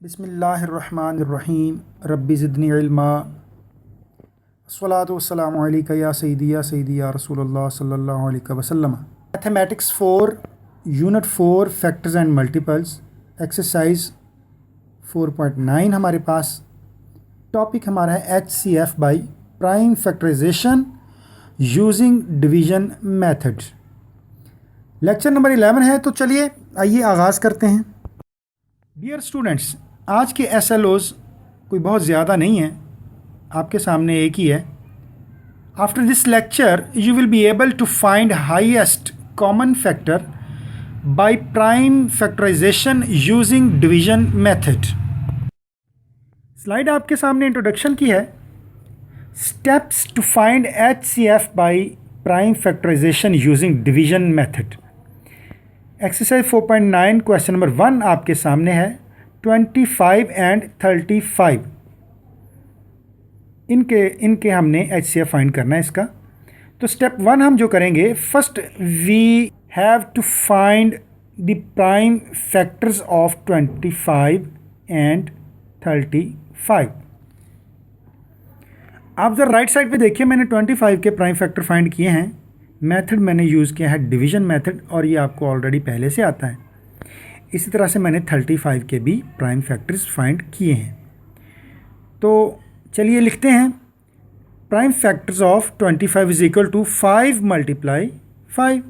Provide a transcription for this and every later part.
बिस्मिल्लाहिर्रहमानिर्रहीम रब्बि ज़िदनी इल्मा अस्सलातु वस्सलामु अलैका या सय्यदी या रसूलुल्लाह सल्लल्लाहु अलैहि वसल्लम। Mathematics 4 unit 4 factors and multiples exercise 4.9 हमारे पास। टॉपिक हमारा है HCF by prime factorisation using division method. Lecture number 11 है, तो चलिए आइए आगाज़ करते हैं। डियर स्टूडेंट्स, आज के SLOs कोई बहुत ज़्यादा नहीं है, आपके सामने एक ही है। After this lecture you will be able to find highest common factor by prime factorisation using division method. Slide आपके सामने इंट्रोडक्शन की है। Steps to find HCF bye prime factorisation using division method. Exercise 4.9 question number 1 आपके सामने है। 25 and 35 इनके हमने HCF find करना है इसका। तो स्टेप 1 हम जो करेंगे, first we have to find the prime factors of 25 and 35। आप जरा राइट साइड पे देखिए, मैंने 25 के प्राइम फैक्टर फाइंड किए हैं। मेथड मैंने यूज़ किया है डिवीज़न मेथड, और ये आपको ऑलरेडी पहले से आता है। इसी तरह से मैंने 35 के भी प्राइम फैक्टर्स फाइंड किए हैं। तो चलिए लिखते हैं, prime factors of 25 is equal to 5 multiply 5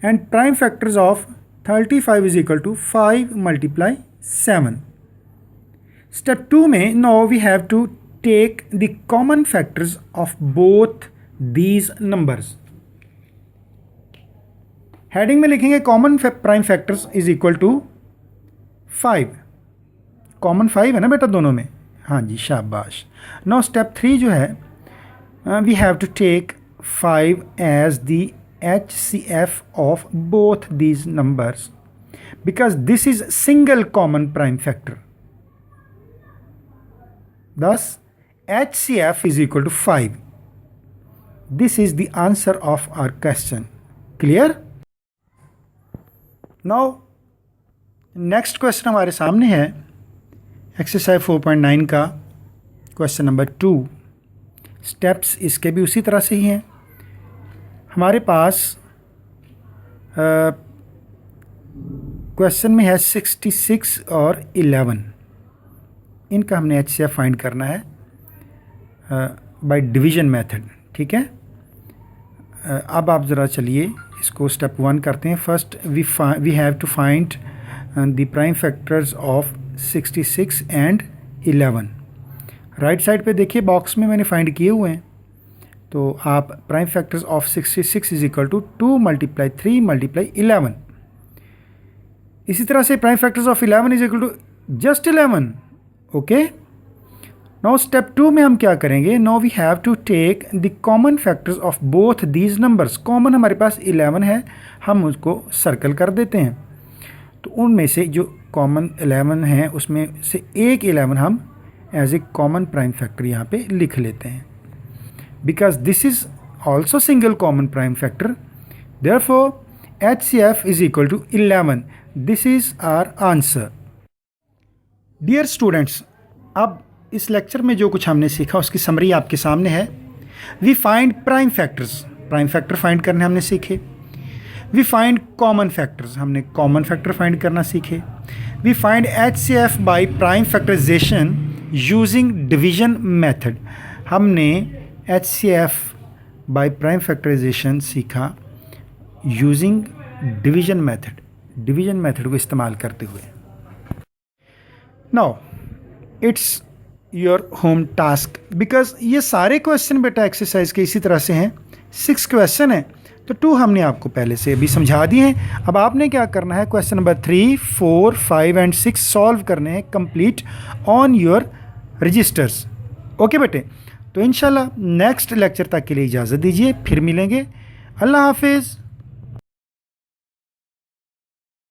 and prime factors of 35 is equal to 5 multiply 7। Step 2 में now we have to take the common factors of both these numbers. Heading में लिखेंगे common prime factors is equal to 5। Common 5 है ना बेटा दोनों में? हाँ जी, शाबाश। नाउ स्टेप 3 जो है, we have to take 5 as the HCF of both these numbers because this is single common prime factor. Thus HCF is equal to 5. This is the answer of our question. Clear? Now next question हमारे सामने है exercise 4.9 का question number 2। Steps इसके भी उसी तरह से ही हैं। हमारे पास क्वेश्चन में है 66 और 11। इनका हमने HCF फाइंड करना है बाय डिवीज़न मेथड। ठीक है, अब आप ज़रा चलिए इसको स्टेप 1 करते हैं। First we have to find the prime factors of 66 and 11। Right side पे देखिए, बॉक्स में मैंने फाइंड किए हुए हैं। तो आप prime factors of 66 is equal to 2 multiply 3 multiply 11। इसी तरह से prime factors of 11 is equal to just 11। Okay, now step 2 में हम क्या करेंगे, now we have to take the common factors of both these numbers. Common हमारे पास 11 है, हम उसको सर्कल कर देते हैं। तो उनमें से जो कॉमन 11 है उसमें से एक 11 हम as a common prime factor यहाँ पे लिख लेते हैं because this is also single common prime factor. Therefore HCF is equal to 11। This is our answer. Dear students, अब इस लेक्चर में जो कुछ हमने सीखा उसकी समरी आपके सामने है। We find prime factors, prime factor find करने हमने सीखे। वी फाइंड कॉमन फैक्टर्स, हमने कॉमन फैक्टर फाइंड करना सीखे। We find HCF bye prime factorisation using division method, हमने HCF बाय प्राइम फैक्टराइजेशन सीखा using division method, division method को इस्तेमाल करते हुए। Now it's your home task because ये सारे क्वेश्चन बेटा एक्सरसाइज के इसी तरह से हैं। 6 क्वेश्चन हैं, तो 2 हमने आपको पहले से अभी समझा दिए हैं। अब आपने क्या करना है, क्वेश्चन नंबर 3, 4, 5 एंड 6 सॉल्व करने हैं complete on your registers. Okay बेटे, तो इंशाल्लाह नेक्स्ट लेक्चर तक के लिए इजाज़त दीजिए, फिर मिलेंगे। अल्लाह हाफिज़।